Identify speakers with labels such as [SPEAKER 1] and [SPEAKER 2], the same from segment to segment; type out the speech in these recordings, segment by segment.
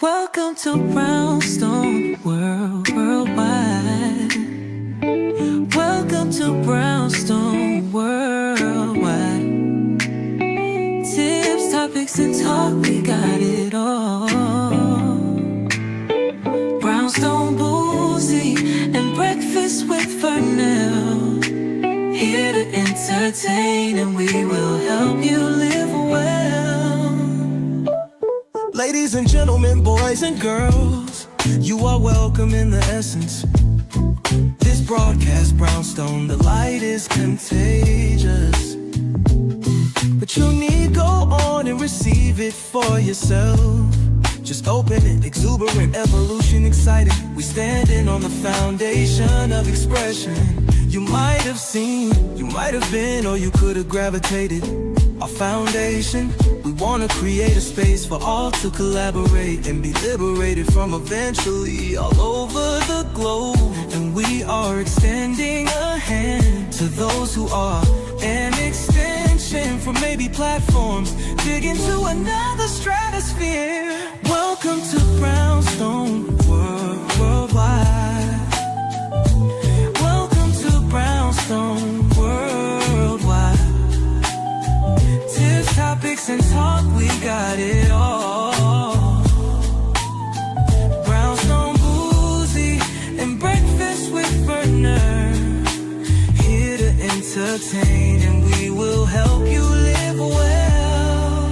[SPEAKER 1] Welcome to Brownstone Worldwide. Welcome to Brownstone Worldwide. Tips, topics, and talk, we got it all. Brownstone Boozy and Breakfast with Fernell. Here to entertain, and we will help you live well. Ladies and gentlemen, boys and girls, you are welcome in the essence. This broadcast, Brownstone, the light is contagious. But you need go on and receive it for yourself. Just open it, exuberant, evolution, excited. We standing on the foundation of expression. You might have seen, you might have been, or you could have gravitated. Our foundation, we wanna create a space for all to collaborate and be liberated from eventually all over the globe. And we are extending a hand to those who are an extension from maybe platforms, dig into another stratosphere. Welcome to Brownstone Worldwide. Welcome to Brownstone Worldwide. Tips, topics, and talk, we got it all. Brownstone Boozy and Breakfast with Fernell. Here to entertain, and we will help you live well.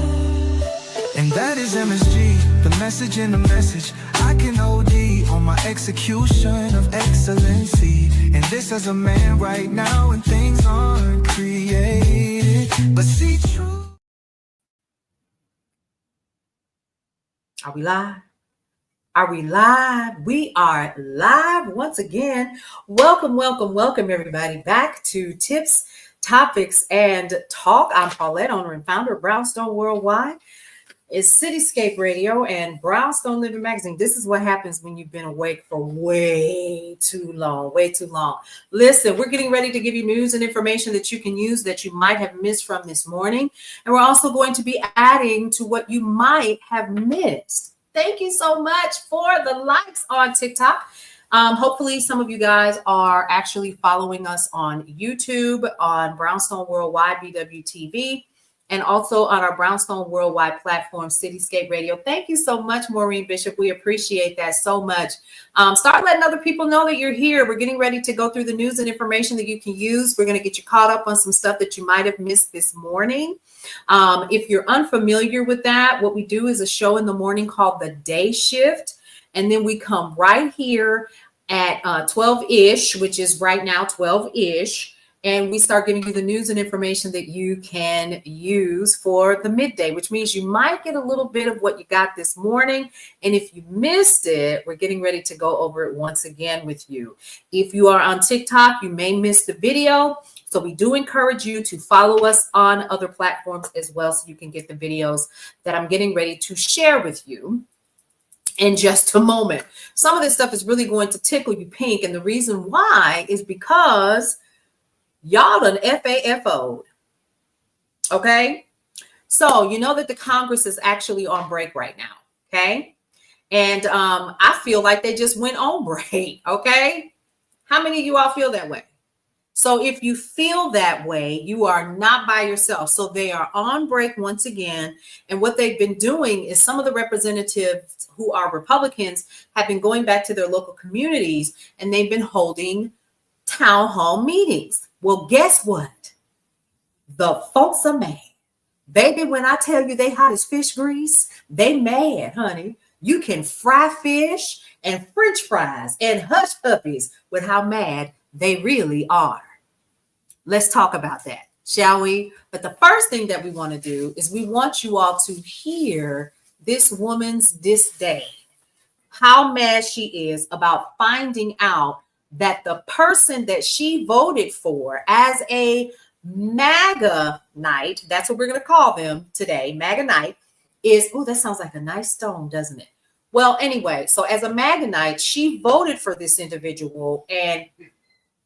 [SPEAKER 1] And that is MSG, the message in the message. I can OD on my execution of excellency. And this as a man right now, and things aren't created, but see true.
[SPEAKER 2] Are we live? Are we live? We are live once again. Welcome, welcome, welcome everybody back to Tips, Topics, and Talk. I'm Paulette, owner and founder of Brownstone Worldwide. It's Cityscape Radio and Brownstone Living Magazine. This is what happens when you've been awake for way too long, way too long. Listen, we're getting ready to give you news and information that you can use that you might have missed from this morning. And we're also going to be adding to what you might have missed. Thank you so much for the likes on TikTok. Hopefully some of you guys are actually following us on YouTube, on Brownstone Worldwide, BWTV, and also on our Brownstone Worldwide platform, Cityscape Radio. Thank you so much, Maureen Bishop. We appreciate that so much. Start letting other people know that you're here. We're getting ready to go through the news and information that you can use. We're going to get you caught up on some stuff that you might have missed this morning. If you're unfamiliar with that, what we do is a show in the morning called The Day Shift. And then we come right here at 12-ish, which is right now 12-ish. And we start giving you the news and information that you can use for the midday, which means you might get a little bit of what you got this morning. And if you missed it, we're getting ready to go over it once again with you. If you are on TikTok, you may miss the video. So we do encourage you to follow us on other platforms as well, so you can get the videos that I'm getting ready to share with you in just a moment. Some of this stuff is really going to tickle you pink. And the reason why is because y'all done FAFO'd. Okay. So you know that the Congress is actually on break right now. Okay. And I feel like they just went on break. Okay. How many of you all feel that way? So if you feel that way, you are not by yourself. So they are on break once again. And what they've been doing is some of the representatives who are Republicans have been going back to their local communities, and they've been holding town hall meetings. Well, guess what? The folks are mad. Baby, when I tell you they hot as fish grease, they mad, honey. You can fry fish and French fries and hush puppies with how mad they really are. Let's talk about that, shall we? But the first thing that we want to do is we want you all to hear this woman's disdain, how mad she is about finding out that the person that she voted for as a MAGA Knight, that's what we're going to call them today, MAGA Knight, is, oh, that sounds like a nice stone, doesn't it? Well, anyway, so as a MAGA Knight, she voted for this individual, and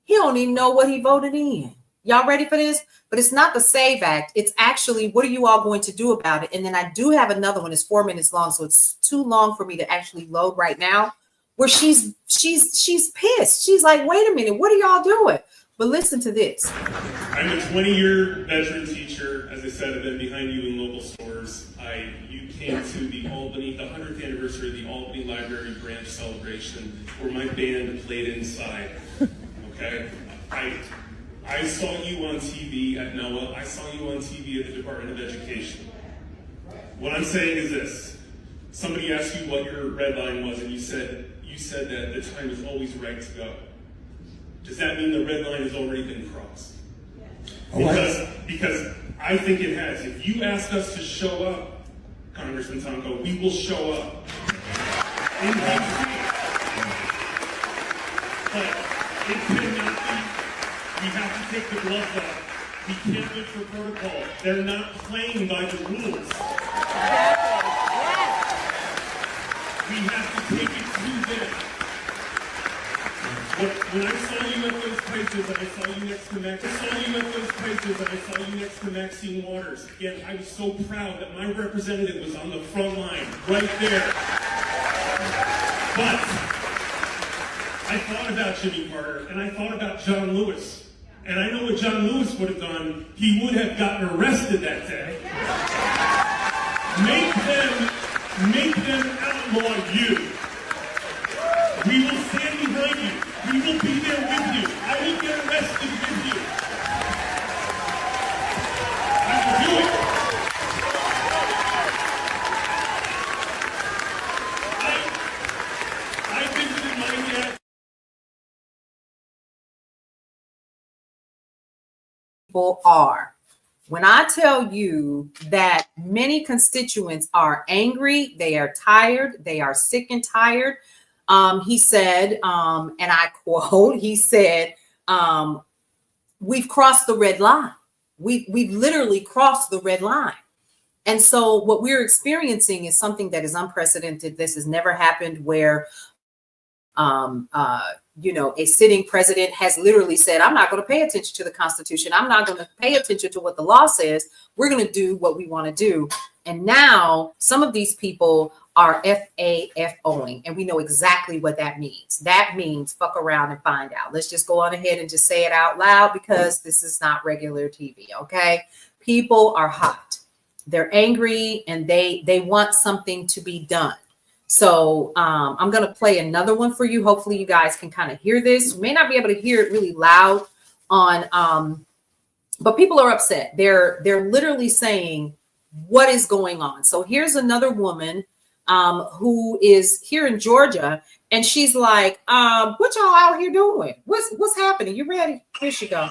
[SPEAKER 2] he don't even know what he voted in. Y'all ready for this? But it's not the SAVE Act. It's actually, what are you all going to do about it? And then I do have another one. It's 4 minutes long, so it's too long for me to actually load right now. Where she's pissed. She's like, wait a minute, what are y'all doing? But listen to this.
[SPEAKER 3] I'm a 20-year veteran teacher. As I said, I've been behind you in local stores. You came to the 100th anniversary of the Albany Library branch celebration, where my band played inside. Okay, I saw you on TV at NOAA. I saw you on TV at the Department of Education. What I'm saying is this: somebody asked you what your red line was, and you said that the time is always right to go. Does that mean the red line has already been crossed? Because I think it has. If you ask us to show up, Congressman Tonko, we will show up. In DC. But it cannot be. We have to take the gloves off. We can't live for protocol. They're not playing by the rules. We have to take it to them. When I saw you at those places, and I saw you next to Maxine Waters, again, I was so proud that my representative was on the front line, right there. But I thought about Jimmy Carter, and I thought about John Lewis. And I know what John Lewis would have done. He would have gotten arrested that day. Make them outlaw you. We will stand behind you. We will be there with you. I will get arrested with you. I will do it. I visited my dad.
[SPEAKER 2] People are. When I tell you that many constituents are angry, they are tired, they are sick and tired. He said, and I quote, he said, we've crossed the red line. We've literally crossed the red line. And so what we're experiencing is something that is unprecedented. This has never happened where, a sitting president has literally said, I'm not going to pay attention to the Constitution. I'm not going to pay attention to what the law says. We're going to do what we want to do. And now some of these people are FAFOing, and we know exactly what that means. That means fuck around and find out. Let's just go on ahead and just say it out loud, because this is not regular TV, okay? People are hot. They're angry, and they want something to be done. So I'm going to play another one for you. Hopefully you guys can kind of hear this. You may not be able to hear it really loud on, but people are upset. They're literally saying, what is going on? So here's another woman who is here in Georgia, and she's like, what y'all out here doing? What's happening? You ready? Here she go.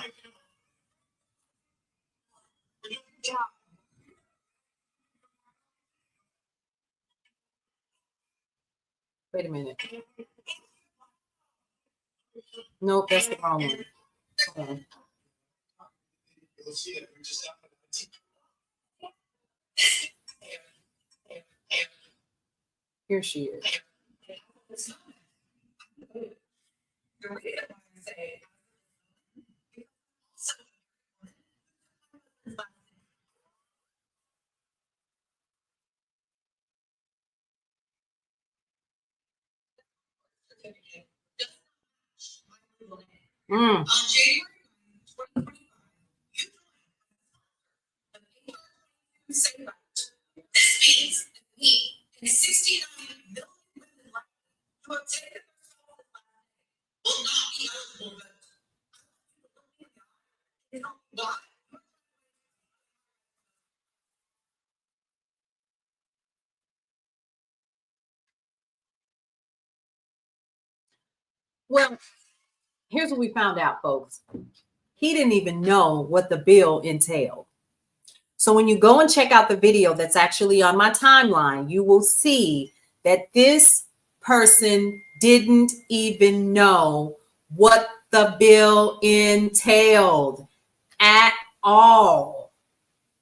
[SPEAKER 2] Wait a minute. Nope, that's the wrong one. Hold on. Here she is. Mm. Well, here's what we found out, folks. He didn't even know what the bill entailed. So when you go and check out the video that's actually on my timeline, you will see that this person didn't even know what the bill entailed at all.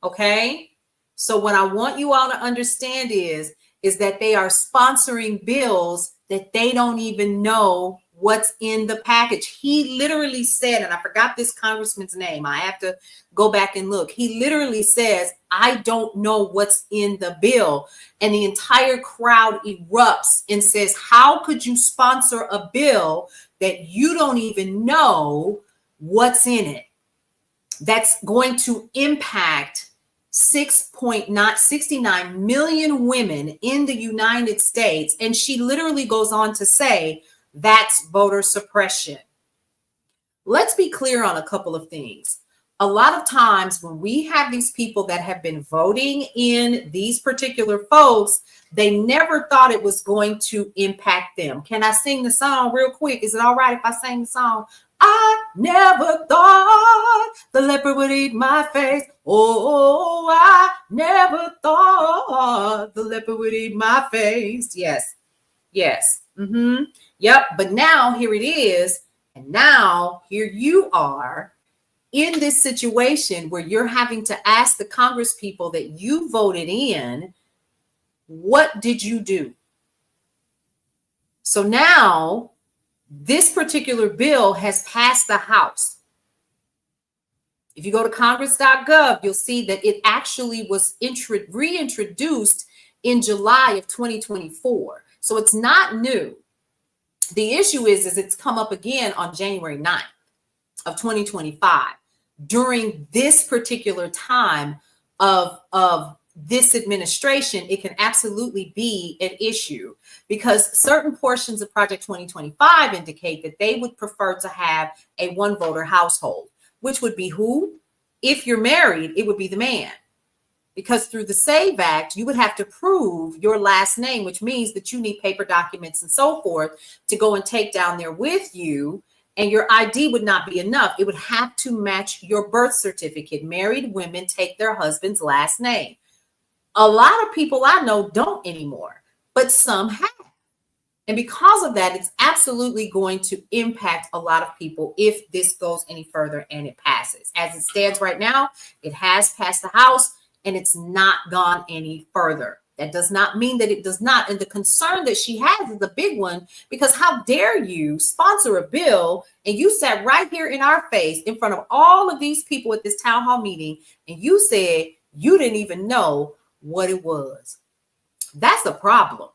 [SPEAKER 2] Okay? So what I want you all to understand is that they are sponsoring bills that they don't even know what's in the package. He literally said, and I forgot this congressman's name, I have to go back and look. He literally says, I don't know what's in the bill. And the entire crowd erupts and says, how could you sponsor a bill that you don't even know what's in it? That's going to impact 6.69 million women in the United States. And she literally goes on to say, that's voter suppression. Let's be clear on a couple of things. A lot of times when we have these people that have been voting in these particular folks, they never thought it was going to impact them. Can I sing the song real quick? Is it all right if I sing the song? I never thought the leopard would eat my face. Oh, I never thought the leopard would eat my face. Yes. Yes. Yep. But now here it is. And now here you are in this situation where you're having to ask the Congress people that you voted in, what did you do? So now this particular bill has passed the House. If you go to congress.gov, you'll see that it actually was reintroduced in July of 2024. So it's not new. The issue is it's come up again on January 9th of 2025. During this particular time of this administration, it can absolutely be an issue because certain portions of Project 2025 indicate that they would prefer to have a one voter household, which would be who? If you're married, it would be the man. Because through the SAVE Act, you would have to prove your last name, which means that you need paper documents and so forth to go and take down there with you. And your ID would not be enough. It would have to match your birth certificate. Married women take their husband's last name. A lot of people I know don't anymore, but some have. And because of that, it's absolutely going to impact a lot of people if this goes any further and it passes. As it stands right now, it has passed the House and it's not gone any further. That does not mean that it does not. And the concern that she has is a big one, because how dare you sponsor a bill and you sat right here in our face in front of all of these people at this town hall meeting and you said you didn't even know what it was. That's a problem.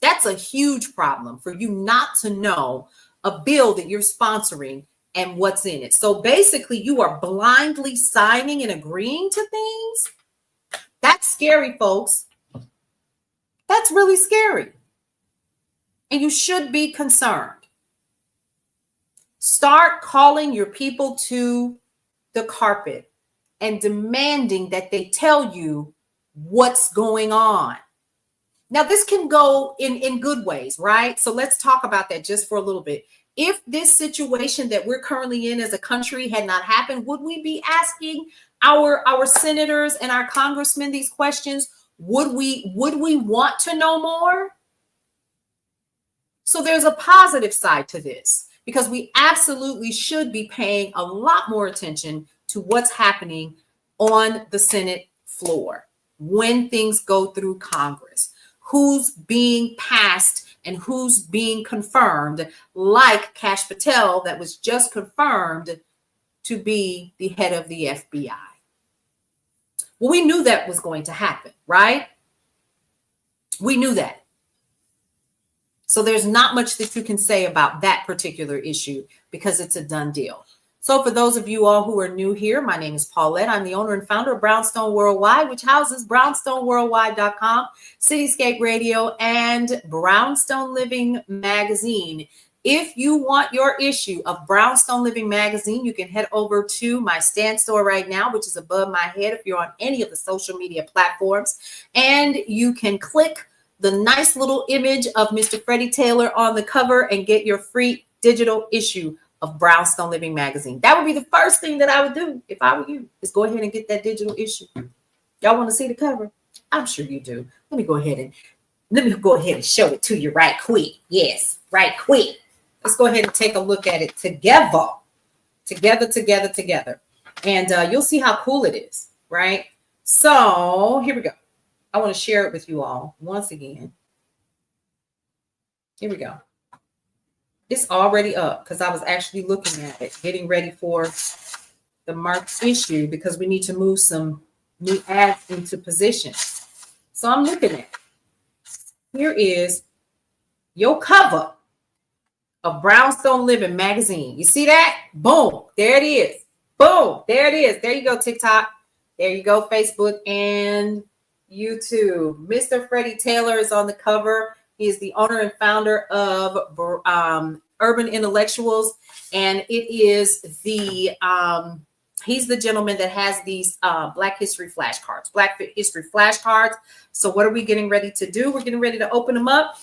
[SPEAKER 2] That's a huge problem for you not to know a bill that you're sponsoring and what's in it. So basically you are blindly signing and agreeing to things. That's scary, folks. That's really scary. And you should be concerned. Start calling your people to the carpet and demanding that they tell you what's going on. Now, this can go in good ways, right? So let's talk about that just for a little bit. If this situation that we're currently in as a country had not happened, would we be asking our senators and our congressmen these questions? Would we want to know more? So there's a positive side to this, because we absolutely should be paying a lot more attention to what's happening on the Senate floor when things go through Congress, who's being passed and who's being confirmed, like Kash Patel, that was just confirmed to be the head of the FBI. Well, we knew that was going to happen, right? We knew that. So there's not much that you can say about that particular issue because it's a done deal. So for those of you all who are new here, my name is Paulette. I'm the owner and founder of Brownstone Worldwide, which houses brownstoneworldwide.com, Cityscape Radio, and Brownstone Living Magazine. If you want your issue of Brownstone Living Magazine, you can head over to my stand store right now, which is above my head if you're on any of the social media platforms. And you can click the nice little image of Mr. Freddie Taylor on the cover and get your free digital issue of Brownstone Living Magazine. That would be the first thing that I would do if I were you, is go ahead and get that digital issue. Y'all want to see the cover? I'm sure you do. Let me go ahead and show it to you right quick. Yes, right quick. Let's go ahead and take a look at it together. And you'll see how cool it is, right? So here we go. I want to share it with you all once again. Here we go. It's already up because I was actually looking at it, getting ready for the March issue because we need to move some new ads into position. So I'm looking at it. Here is your cover of Brownstone Living magazine. You see that? Boom. There it is. Boom. There it is. There you go, TikTok. There you go, Facebook and YouTube. Mr. Freddie Taylor is on the cover. He is the owner and founder of Urban Intellectuals. And it is the, he's the gentleman that has these Black History flashcards, Black History flashcards. So what are we getting ready to do? We're getting ready to open them up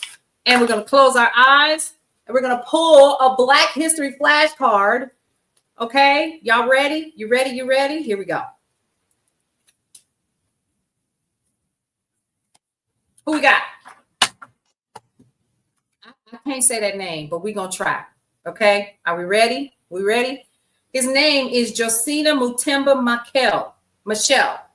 [SPEAKER 2] and we're going to close our eyes and we're going to pull a Black History flashcard. Okay. Y'all ready? You ready? You ready? Here we go. Who we got? I can't say that name, but we're going to try. Okay. Are we ready? We ready? His name is Josina Mutemba Michelle.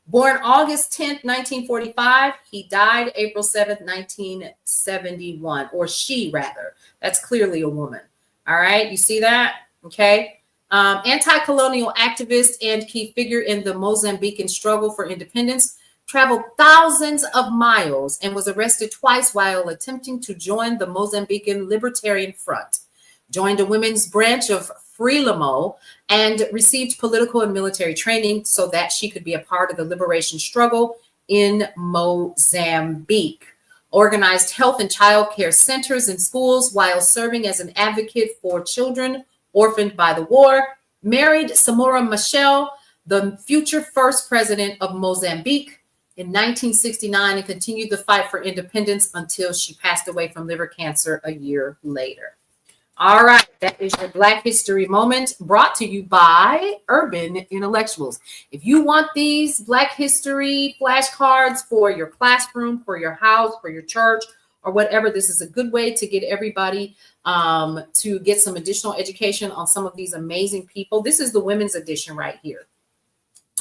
[SPEAKER 2] Born August 10th, 1945. He died April 7th, 1971. Or she, rather. That's clearly a woman. All right. You see that? Okay. Anti-colonial activist and key figure in the Mozambican struggle for independence. Traveled thousands of miles and was arrested twice while attempting to join the Mozambican Libertarian Front. Joined a women's branch of Frelimo and received political and military training so that she could be a part of the liberation struggle in Mozambique. Organized health and child care centers and schools while serving as an advocate for children orphaned by the war. Married Samora Machel, the future first president of Mozambique, in 1969 and continued the fight for independence until she passed away from liver cancer a year later. All right, that is your Black History moment brought to you by Urban Intellectuals. If you want these Black History flashcards for your classroom, for your house, for your church, or whatever, this is a good way to get everybody to get some additional education on some of these amazing people. This is the women's edition right here.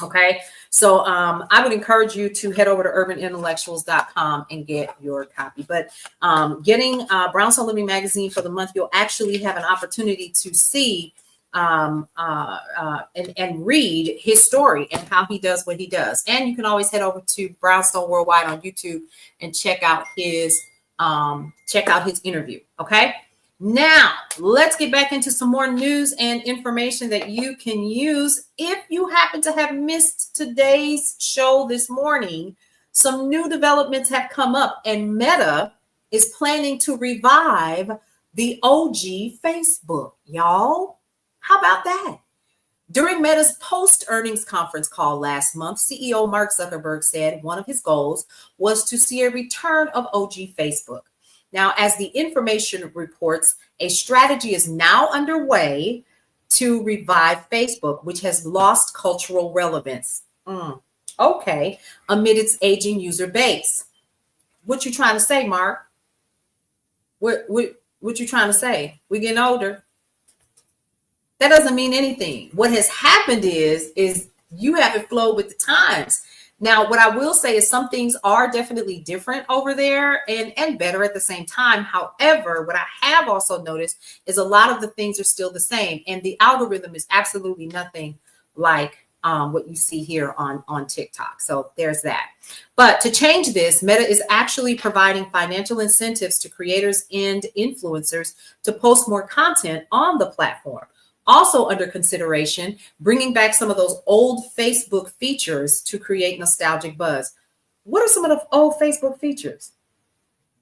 [SPEAKER 2] Okay, so I would encourage you to head over to urbanintellectuals.com and get your copy. But getting Brownstone Living magazine for the month, you'll actually have an opportunity to see and read his story and how he does what he does. And you can always head over to Brownstone Worldwide on YouTube and check out his interview. Okay. Now, let's get back into some more news and information that you can use. If you happen to have missed today's show this morning, some new developments have come up and Meta is planning to revive the OG Facebook. Y'all, how about that? During Meta's post-earnings conference call last month, CEO Mark Zuckerberg said one of his goals was to see a return of OG Facebook. Now, as the information reports, a strategy is now underway to revive Facebook, which has lost cultural relevance. Okay, amid its aging user base. What you trying to say, Mark? What you trying to say? We getting older. That doesn't mean anything. What has happened is you haven't flowed with the times. Now, what I will say is some things are definitely different over there and better at the same time. However, what I have also noticed is a lot of the things are still the same. And the algorithm is absolutely nothing like what you see here on TikTok. So there's that. But to change this, Meta is actually providing financial incentives to creators and influencers to post more content on the platform. Also under consideration, bringing back some of those old Facebook features to create nostalgic buzz. What are some of the old Facebook features?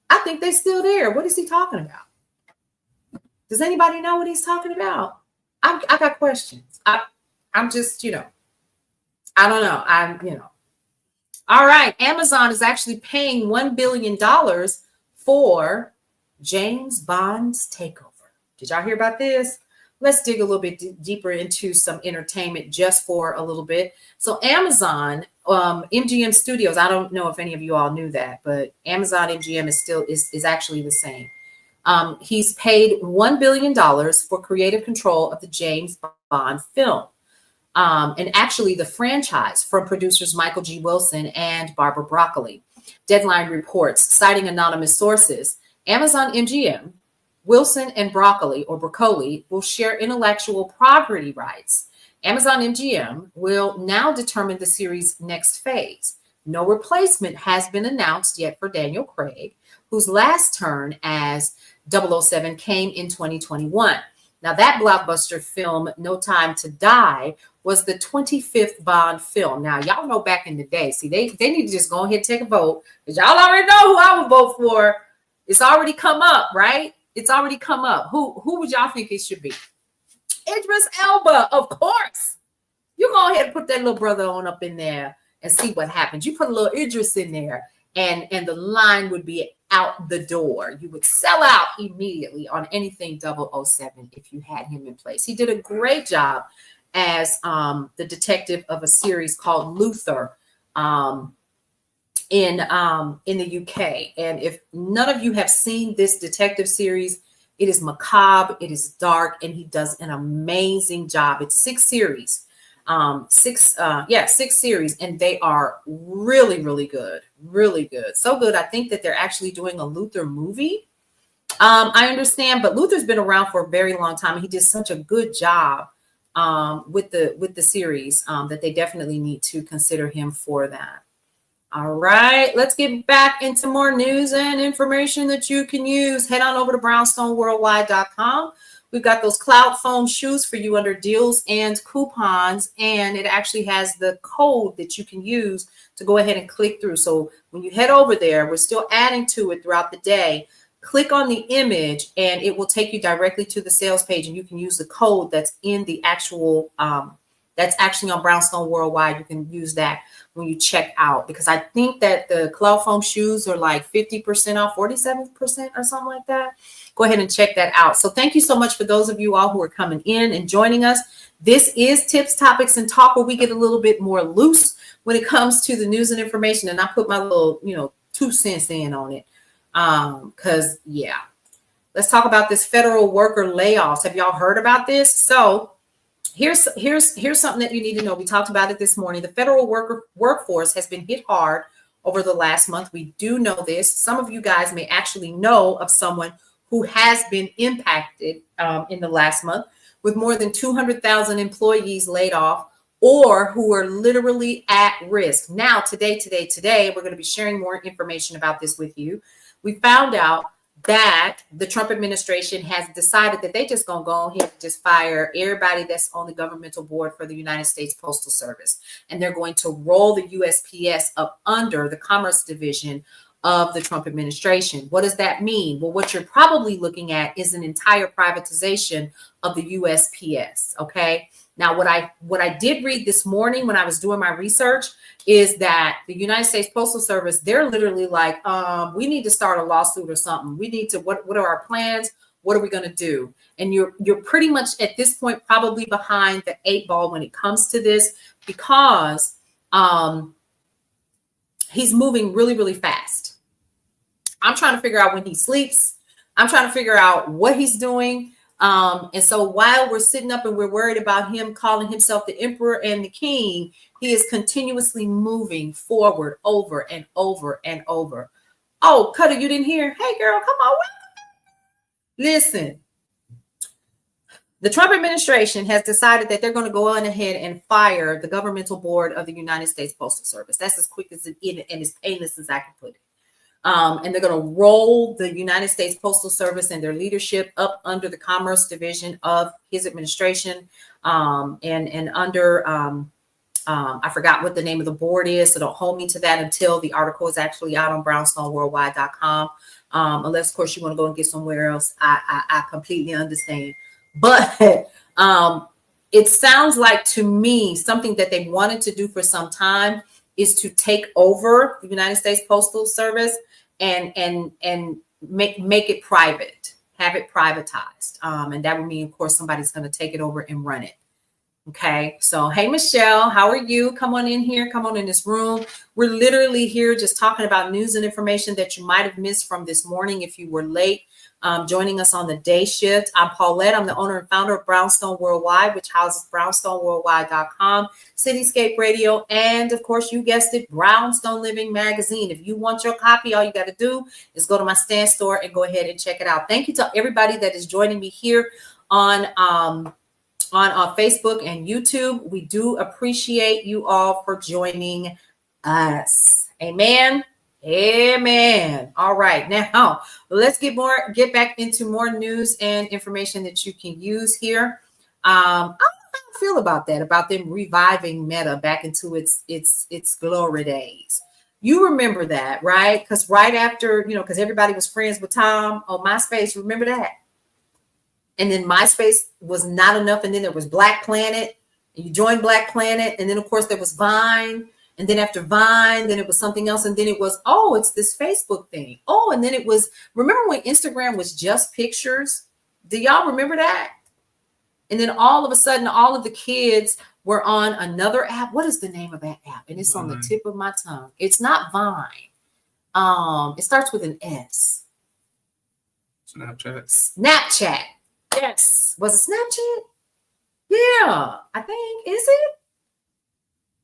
[SPEAKER 2] I think they're still there. What is he talking about? Does anybody know what he's talking about? I got questions. I'm just, I don't know. All right. Amazon is actually paying $1 billion for James Bond's takeover. Did y'all hear about this? Let's dig a little bit deeper into some entertainment just for a little bit. So Amazon, MGM Studios, I don't know if any of you all knew that, but Amazon MGM is actually the same. He's paid $1 billion for creative control of the James Bond film. And actually the franchise from producers Michael G. Wilson and Barbara Broccoli. Deadline reports, citing anonymous sources, Amazon MGM Wilson and Broccoli will share intellectual property rights. Amazon MGM will now determine the series' next phase. No replacement has been announced yet for Daniel Craig, whose last turn as 007 came in 2021. Now, that blockbuster film, No Time to Die, was the 25th Bond film. Now, y'all know back in the day, see, they need to just go ahead and take a vote, because y'all already know who I would vote for. It's already come up, right? It's already come up. Who would y'all think it should be? Idris Elba, of course. You go ahead and put that little brother on up in there and see what happens. You put a little Idris in there, and the line would be out the door. You would sell out immediately on anything 007 if you had him in place. He did a great job as the detective of a series called Luther in the UK. And if none of you have seen this detective series, it is macabre, it is dark, and he does an amazing job. It's 6 series. 6 series, and they are really, really good. Really good. So good. I think that they're actually doing a Luther movie. I understand, but Luther's been around for a very long time. He did such a good job with the series that they definitely need to consider him for that. All right, let's get back into more news and information that you can use. Head on over to brownstoneworldwide.com. We've got those cloud foam shoes for you under deals and coupons, and it actually has the code that you can use to go ahead and click through. So when you head over there, we're still adding to it throughout the day. Click on the image and it will take you directly to the sales page, and you can use the code that's in the actual, that's actually on Brownstone Worldwide. You can use that when you check out, because I think that the cloud foam shoes are like 50% off, 47% or something like that. Go ahead and check that out. So thank you so much for those of you all who are coming in and joining us. This is Tips, Topics, and Talk, where we get a little bit more loose when it comes to the news and information. And I put my little, 2 cents in on it. Because, yeah, let's talk about this federal worker layoffs. Have y'all heard about this? So here's something that you need to know. We talked about it this morning. The federal workforce has been hit hard over the last month. We do know this. Some of you guys may actually know of someone who has been impacted in the last month, with more than 200,000 employees laid off or who are literally at risk. Now, today, we're going to be sharing more information about this with you. We found out that the Trump administration has decided that they just going to go ahead and just fire everybody that's on the governmental board for the United States Postal Service. And they're going to roll the USPS up under the Commerce Division of the Trump administration. What does that mean? Well, what you're probably looking at is an entire privatization of the USPS. Okay. Now, what I did read this morning when I was doing my research is that the United States Postal Service, they're literally like, we need to start a lawsuit or something. We need to, what are our plans? What are we going to do? And you're pretty much at this point probably behind the 8 ball when it comes to this, because he's moving really, really fast. I'm trying to figure out when he sleeps. I'm trying to figure out what he's doing. And so while we're sitting up and we're worried about him calling himself the emperor and the king, he is continuously moving forward over and over and over. Oh, Cutter, you didn't hear? Hey, girl, come on. Listen, the Trump administration has decided that they're going to go on ahead and fire the governmental board of the United States Postal Service. That's as quick as it is and as painless as I can put it. And they're going to roll the United States Postal Service and their leadership up under the Commerce Division of his administration, and under, I forgot what the name of the board is, so don't hold me to that until the article is actually out on brownstoneworldwide.com. Unless, of course, you want to go and get somewhere else. I completely understand. But it sounds like to me something that they wanted to do for some time is to take over the United States Postal Service and make it private, have it privatized. And that would mean, of course, somebody's going to take it over and run it. Okay, so hey, Michelle, how are you? Come on in here. Come on in this room. We're literally here just talking about news and information that you might have missed from this morning if you were late joining us on the day shift. I'm Paulette. I'm the owner and founder of Brownstone Worldwide, which houses brownstoneworldwide.com, Cityscape Radio, and of course, you guessed it, Brownstone Living Magazine. If you want your copy, all you got to do is go to my stand store and go ahead and check it out. Thank you to everybody that is joining me here on Facebook and YouTube. We do appreciate you all for joining us. Amen. Amen. All right. Now let's get back into more news and information that you can use here. I don't know how I feel about that, about them reviving Meta back into its glory days. You remember that, right? Because right after, because everybody was friends with Tom on MySpace, remember that? And then MySpace was not enough. And then there was Black Planet. And you joined Black Planet. And then, of course, there was Vine. And then after Vine, then it was something else. And then it was, it's this Facebook thing. Oh, and then it was, remember when Instagram was just pictures? Do y'all remember that? And then all of a sudden, all of the kids were on another app. What is the name of that app? And it's on the tip of my tongue. It's not Vine. It starts with an S. Snapchat. Yes. Was it Snapchat? Yeah, I think. Is it?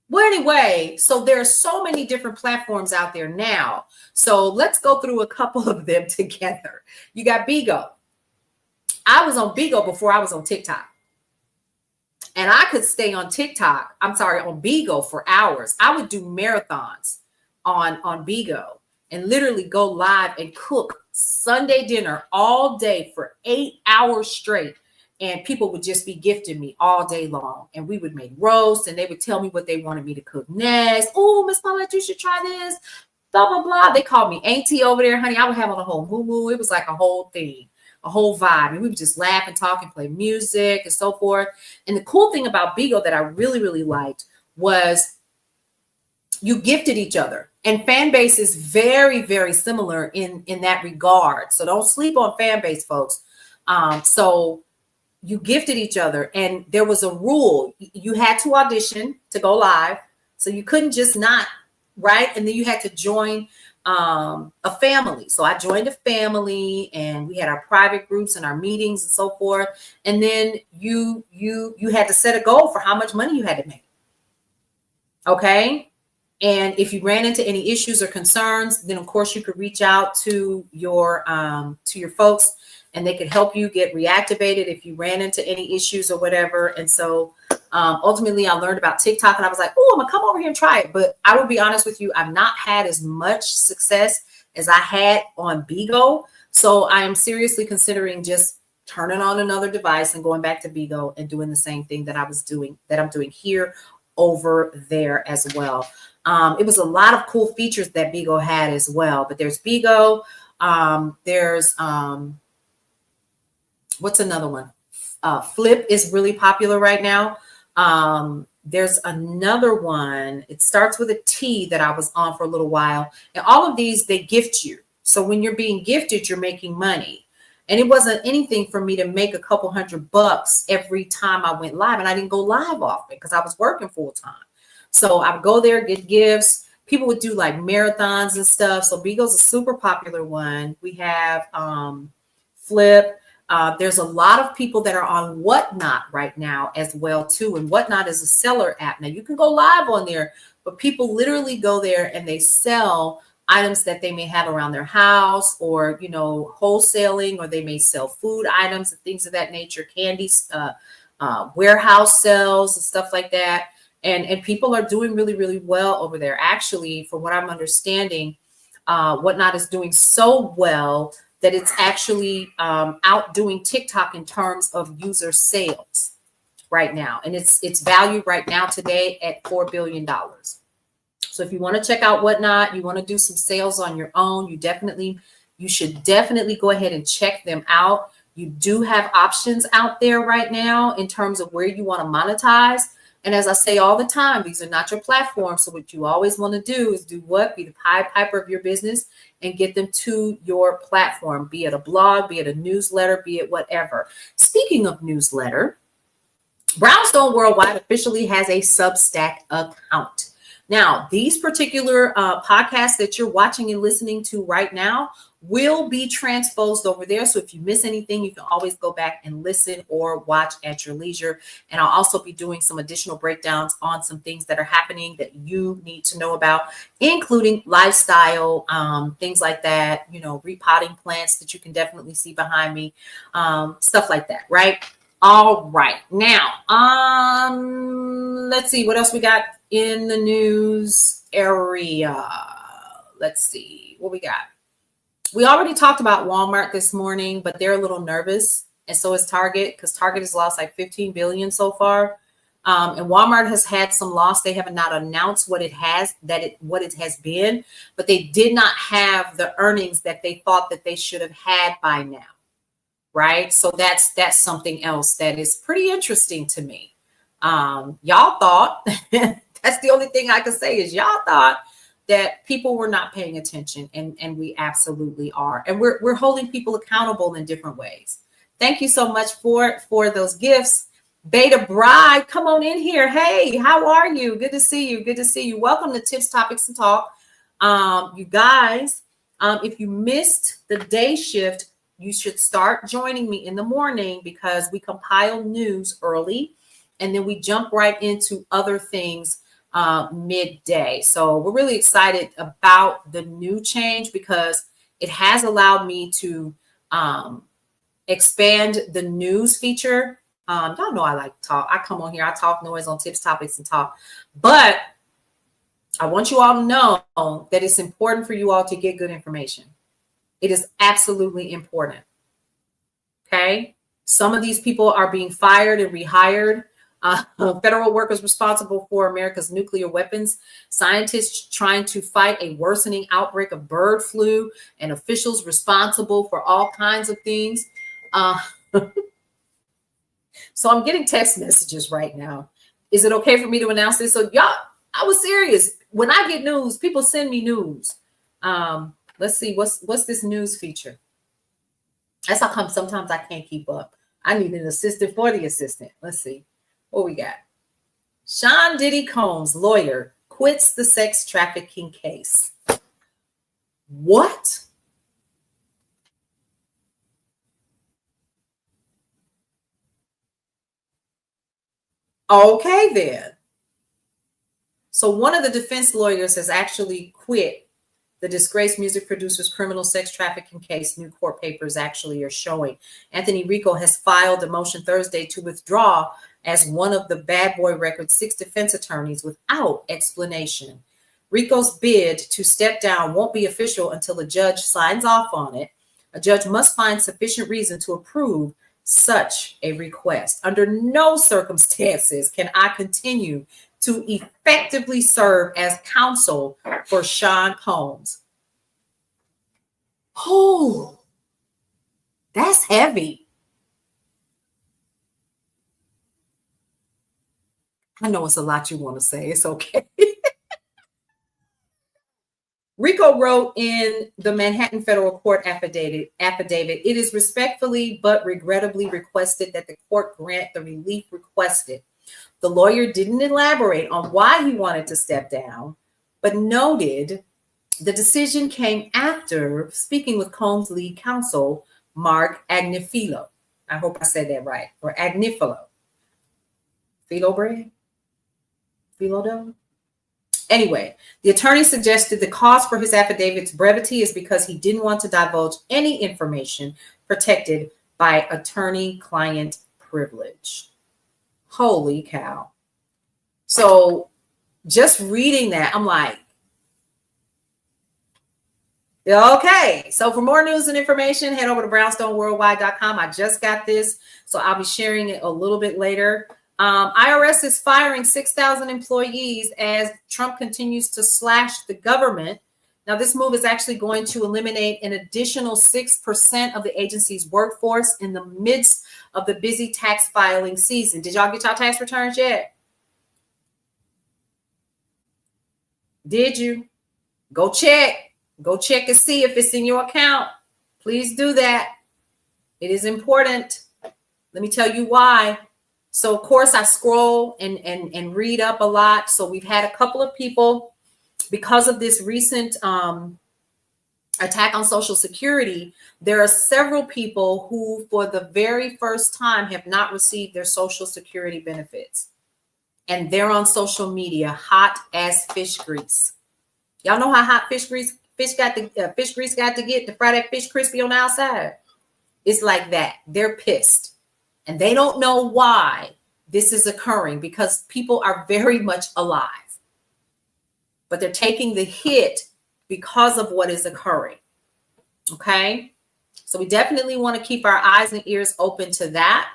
[SPEAKER 2] Well, anyway, so there are so many different platforms out there now. So let's go through a couple of them together. You got Bigo. I was on Bigo before I was on TikTok. And I could stay on on Bigo for hours. I would do marathons on Bigo and literally go live and cook Sunday dinner all day for 8 hours straight. And people would just be gifting me all day long. And we would make roasts and they would tell me what they wanted me to cook next. Oh, Miss Paulette, you should try this. Blah, blah, blah. They called me Auntie over there, honey. I would have on a whole moo-moo. It was like a whole thing, a whole vibe. And we would just laugh and talk and play music and so forth. And the cool thing about Bigo that I really, really liked was you gifted each other. And fan base is very, very similar in that regard. So don't sleep on fan base, folks. So you gifted each other, and there was a rule. You had to audition to go live. So you couldn't just not, right? And then you had to join a family. So I joined a family, and we had our private groups and our meetings and so forth. And then you had to set a goal for how much money you had to make. Okay. And if you ran into any issues or concerns, then of course you could reach out to your folks, and they could help you get reactivated if you ran into any issues or whatever. And so ultimately I learned about TikTok, and I was like, oh, I'm gonna come over here and try it. But I will be honest with you, I've not had as much success as I had on Bigo. So I am seriously considering just turning on another device and going back to Bigo and doing the same thing that I'm doing here over there as well. It was a lot of cool features that Bigo had as well, but there's Bigo. There's what's another one? Flip is really popular right now. There's another one. It starts with a T that I was on for a little while. And all of these, they gift you. So when you're being gifted, you're making money. And it wasn't anything for me to make a couple $100 every time I went live. And I didn't go live often because I was working full time. So I would go there, get gifts. People would do like marathons and stuff. So Bigo's a super popular one. We have Flip. There's a lot of people that are on Whatnot right now as well too. And Whatnot is a seller app. Now you can go live on there, but people literally go there and they sell items that they may have around their house, or, wholesaling, or they may sell food items and things of that nature, candies, warehouse sales and stuff like that. And people are doing really, really well over there. Actually, from what I'm understanding, Whatnot is doing so well that it's actually outdoing TikTok in terms of user sales right now. And it's valued right now today at $4 billion. So if you want to check out Whatnot, you want to do some sales on your own, you should definitely go ahead and check them out. You do have options out there right now in terms of where you want to monetize. And as I say all the time, these are not your platforms. So what you always want to do is do what? Be the Pied Piper of your business and get them to your platform, be it a blog, be it a newsletter, be it whatever. Speaking of newsletter, Brownstone Worldwide officially has a Substack account. Now, these particular podcasts that you're watching and listening to right now will be transposed over there. So if you miss anything, you can always go back and listen or watch at your leisure. And I'll also be doing some additional breakdowns on some things that are happening that you need to know about, including lifestyle, things like that, repotting plants that you can definitely see behind me, stuff like that, right? All right. Now, let's see what else we got in the news area. Let's see what we got. We already talked about Walmart this morning, but they're a little nervous, and so is Target, because Target has lost like 15 billion so far. And Walmart has had some loss. They have not announced what it has been, but they did not have the earnings that they thought that they should have had by now. Right. So that's something else that is pretty interesting to me. Y'all thought that's the only thing I can say is y'all thought that people were not paying attention, and we absolutely are. And we're holding people accountable in different ways. Thank you so much for those gifts. Beta Bride, come on in here. Hey, how are you? Good to see you. Good to see you. Welcome to Tips, Topics, and Talk. You guys, if you missed the day shift, you should start joining me in the morning, because we compile news early and then we jump right into other things midday. So we're really excited about the new change, because it has allowed me to expand the news feature. Y'all know I like to talk. I come on here, I talk noise on Tips, Topics, and Talk. But I want you all to know that it's important for you all to get good information. It is absolutely important. Okay. Some of these people are being fired and rehired. Federal workers responsible for America's nuclear weapons, scientists trying to fight a worsening outbreak of bird flu, and officials responsible for all kinds of things. So I'm getting text messages right now. Is it okay for me to announce this? So y'all, I was serious. When I get news, people send me news. Let's see, what's this news feature? That's how come sometimes I can't keep up. I need an assistant for the assistant. Let's see what we got. Sean Diddy Combs' lawyer quits the sex trafficking case. What? Okay, then. So one of the defense lawyers has actually quit the disgraced music producer's criminal sex trafficking case. New court papers actually are showing. Anthony Rico has filed a motion Thursday to withdraw as one of the Bad Boy Record's 6 defense attorneys without explanation. Rico's bid to step down won't be official until a judge signs off on it. A judge must find sufficient reason to approve such a request. Under no circumstances can I continue to effectively serve as counsel for Sean Combs. Oh, that's heavy. I know it's a lot you want to say. It's okay. Rico wrote in the Manhattan Federal Court affidavit, it is respectfully but regrettably requested that the court grant the relief requested. The lawyer didn't elaborate on why he wanted to step down, but noted the decision came after speaking with Combs' lead counsel, Mark Agnifilo. I hope I said that right. Or Agnifilo. Philo bread? Philo dough? Anyway, the attorney suggested the cause for his affidavit's brevity is because he didn't want to divulge any information protected by attorney-client privilege. Holy cow. So just reading that, I'm like, okay. So for more news and information, head over to brownstoneworldwide.com. I just got this, so I'll be sharing it a little bit later. IRS is firing 6,000 employees as Trump continues to slash the government. Now, this move is actually going to eliminate an additional 6% of the agency's workforce in the midst of the busy tax filing season. Did y'all get y'all tax returns yet? Did you? Go check. Go check and see if it's in your account. Please do that. It is important. Let me tell you why. So of course I scroll and read up a lot. So we've had a couple of people, because of this recent attack on Social Security, there are several people who for the very first time have not received their Social Security benefits. And they're on social media, hot as fish grease. Y'all know how hot fish grease got to get to fry that fish crispy on the outside. It's like that. They're pissed, and they don't know why this is occurring, because people are very much alive, but they're taking the hit because of what is occurring. Okay, so we definitely want to keep our eyes and ears open to that.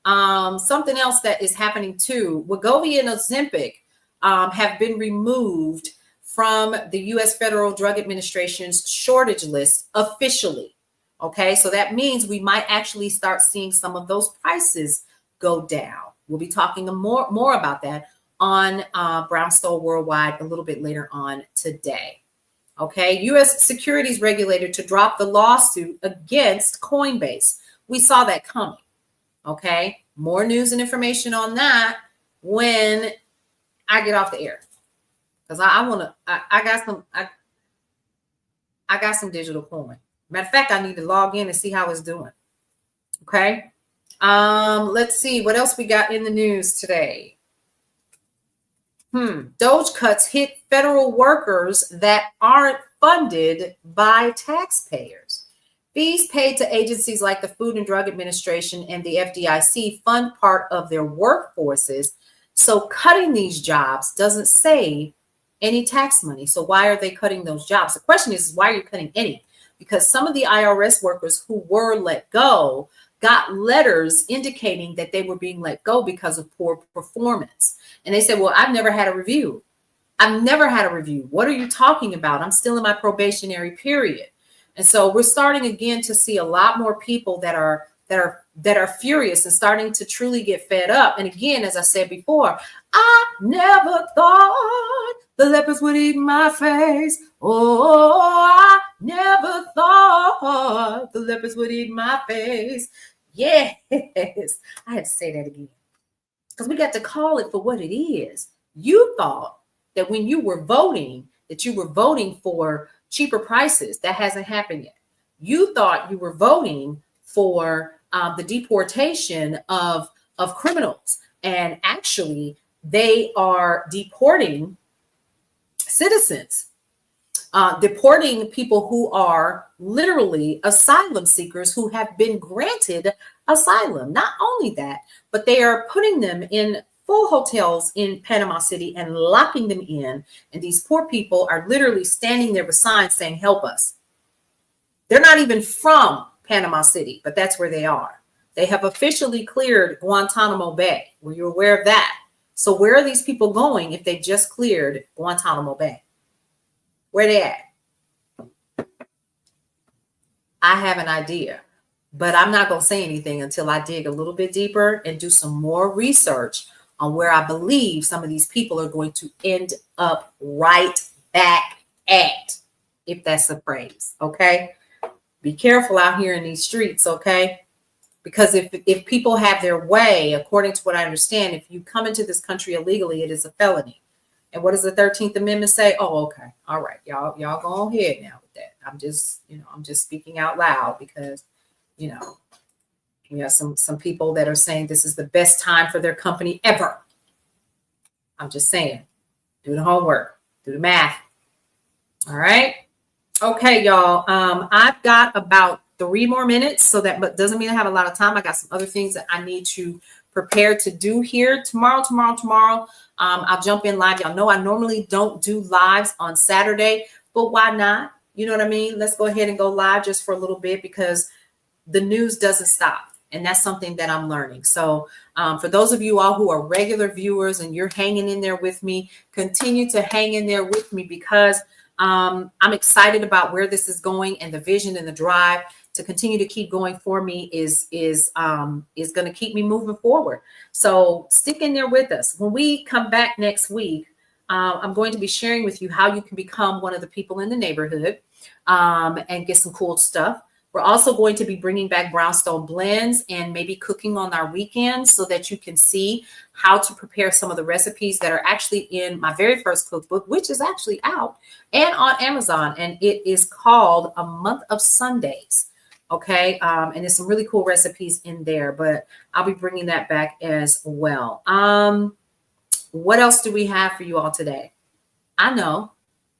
[SPEAKER 2] Something else that is happening too, Wegovy and Ozempic have been removed from the U.S. Federal Drug Administration's shortage list officially. Okay, so that means we might actually start seeing some of those prices go down. We'll be talking more about that on Brownstone Worldwide a little bit later on today. Okay, U.S. securities regulator to drop the lawsuit against Coinbase. We saw that coming. Okay, more news and information on that when I get off the air, because I got some digital coin. Matter of fact, I need to log in and see how it's doing. Okay, let's see what else we got in the news today. Doge cuts hit federal workers that aren't funded by taxpayers. Fees paid to agencies like the Food and Drug Administration and the FDIC fund part of their workforces. So cutting these jobs doesn't save any tax money. So why are they cutting those jobs? The question is why are you cutting any? Because some of the IRS workers who were let go got letters indicating that they were being let go because of poor performance. And they said, well, I've never had a review. I've never had a review. What are you talking about? I'm still in my probationary period. And so we're starting again to see a lot more people that are furious and starting to truly get fed up. And again, as I said before, I never thought the leopards would eat my face. Oh, I never thought the leopards would eat my face. Yes, I had to say that again, because we got to call it for what it is. You thought that when you were voting, that you were voting for cheaper prices. That hasn't happened yet. You thought you were voting for the deportation of criminals, and actually they are deporting citizens, deporting people who are literally asylum seekers who have been granted asylum. Not only that, but they are putting them in full hotels in Panama City and locking them in. And these poor people are literally standing there with signs saying, help us. They're not even from Panama City, but that's where they are. They have officially cleared Guantanamo Bay. Were you aware of that? So where are these people going if they just cleared Guantanamo Bay? Where they at? I have an idea, but I'm not going to say anything until I dig a little bit deeper and do some more research on where I believe some of these people are going to end up right back at, if that's a phrase. Okay. Be careful out here in these streets. Okay. Because if people have their way, according to what I understand, if you come into this country illegally, it is a felony. And what does the 13th Amendment say? Oh, okay. All right. Y'all go ahead now with that. I'm just speaking out loud because, we have some people that are saying this is the best time for their company ever. I'm just saying, do the homework, do the math. All right. Okay, y'all. I've got about 3 more minutes, but doesn't mean I have a lot of time. I got some other things that I need to prepare to do here tomorrow. I'll jump in live. Y'all know I normally don't do lives on Saturday, but why not? You know what I mean? Let's go ahead and go live just for a little bit, because the news doesn't stop. And that's something that I'm learning. So for those of you all who are regular viewers and you're hanging in there with me, continue to hang in there with me, because I'm excited about where this is going, and the vision and the drive to continue to keep going for me is going to keep me moving forward. So stick in there with us. When we come back next week, I'm going to be sharing with you how you can become one of the people in the neighborhood and get some cool stuff. We're also going to be bringing back brownstone blends and maybe cooking on our weekends so that you can see how to prepare some of the recipes that are actually in my very first cookbook, which is actually out and on Amazon. And it is called A Month of Sundays. Okay. And there's some really cool recipes in there, but I'll be bringing that back as well. What else do we have for you all today? I know.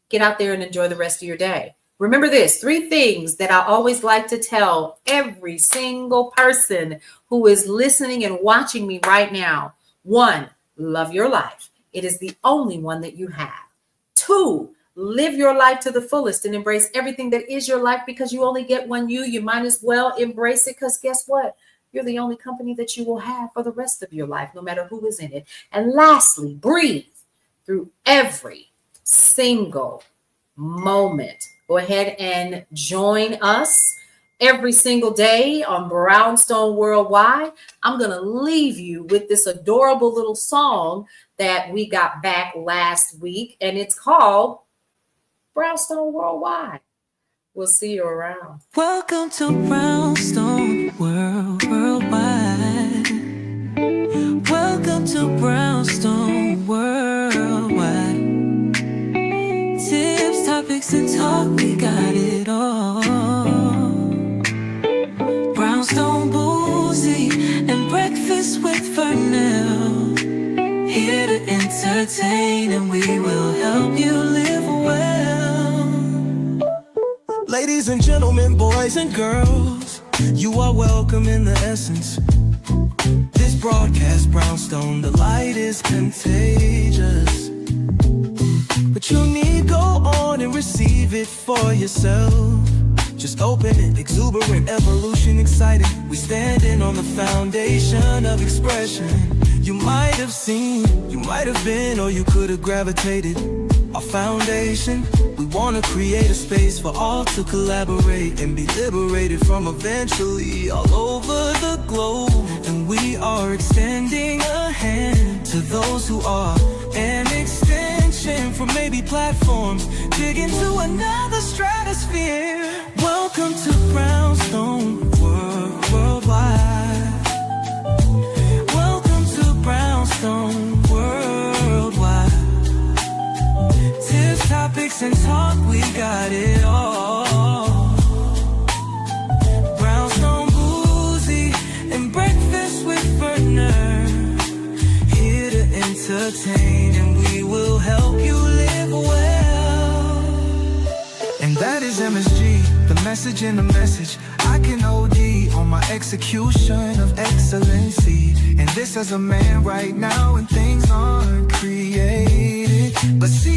[SPEAKER 2] Get out there and enjoy the rest of your day. Remember this, 3 things that I always like to tell every single person who is listening and watching me right now. 1, love your life. It is the only one that you have. 2, live your life to the fullest and embrace everything that is your life because you only get one you. You might as well embrace it because guess what? You're the only company that you will have for the rest of your life, no matter who is in it. And lastly, breathe through every single moment. Go ahead and join us every single day on Brownstone Worldwide. I'm going to leave you with this adorable little song that we got back last week, and it's called Brownstone Worldwide. We'll see you around.
[SPEAKER 1] Welcome to Brownstone Worldwide. Welcome to Brownstone Worldwide. Tips, topics, and talk, we got it all. Brownstone boozy and breakfast with Vernell. Here to entertain and we will help you live well. Ladies and gentlemen, boys and girls, you are welcome in the essence. This broadcast, Brownstone, the light is contagious. But you need go on and receive it for yourself. Just open it, exuberant, evolution, exciting. We standing on the foundation of expression. You might have seen, you might have been, or you could have gravitated. Our foundation, we want to create a space for all to collaborate and be liberated from eventually all over the globe. And we are extending a hand to those who are an extension from maybe platforms, dig into another stratosphere. Welcome to Brownstone Worldwide. Welcome to Brownstone Worldwide. Tips, topics, and talk, we got it all. Brownstone boozy and breakfast with Vernell. Here to entertain and we will help you live well. And that is MSG, the message in the message. I can OD on my execution of excellency. And this as a man right now and things aren't created. But see,